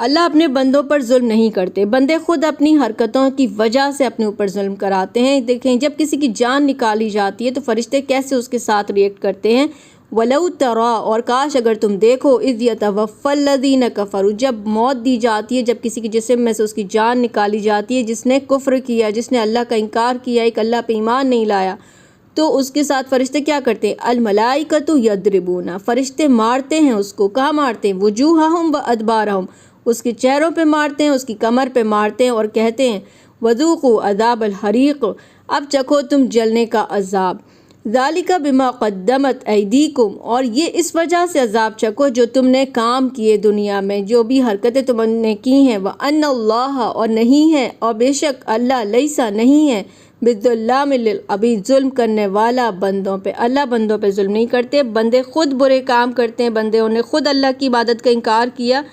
अल्लाह अपने बंदों पर जुल्म नहीं करते, बंदे खुद अपनी हरकतों की वजह से अपने ऊपर जुल्म कराते हैं। देखें, जब किसी की जान निकाली जाती है तो फरिश्ते कैसे उसके साथ रिएक्ट करते हैं। वलऊ तरा, और काश अगर तुम देखो, इज़ यतवफ़्फ़ल्लज़ीन कफ़रू, जब मौत दी जाती है, जब किसी के जिस्म में से उसकी जान निकाली जाती है जिसने कुफ्र किया, जिसने अल्लाह का इनकार किया, एक अल्लाह पे ईमान नहीं लाया, तो उसके साथ फरिश्ते क्या करते हैं। अल मलाइकतु यद्रिबूना, फरिश्ते मारते हैं उसको। कहाँ मारते हैं। वजूहहुम व अदबारहुम, उसके चेहरों पे मारते हैं, उसकी कमर पे मारते हैं और कहते हैं वज़ूक़ू अज़ाबल हरीक़, अब चखो तुम जलने का अज़ाब। ज़ालिका बिमा क़द्दमत ऐदीकुम, और ये इस वजह से अज़ाब चखो जो तुमने काम किए दुनिया में, जो भी हरकतें तुमने की हैं। व अन्नल्लाह, और नहीं है, और बेशक अल्लाह, लैसा नहीं है, बिज़्ज़ल्लामिल लिल अबीद, जुल्म करने वाला बंदों पे। अल्लाह बंदों पे जुल्म नहीं करते, बंदे खुद बुरे काम करते हैं, बंदे उन्हें खुद अल्लाह की इबादत का इनकार किया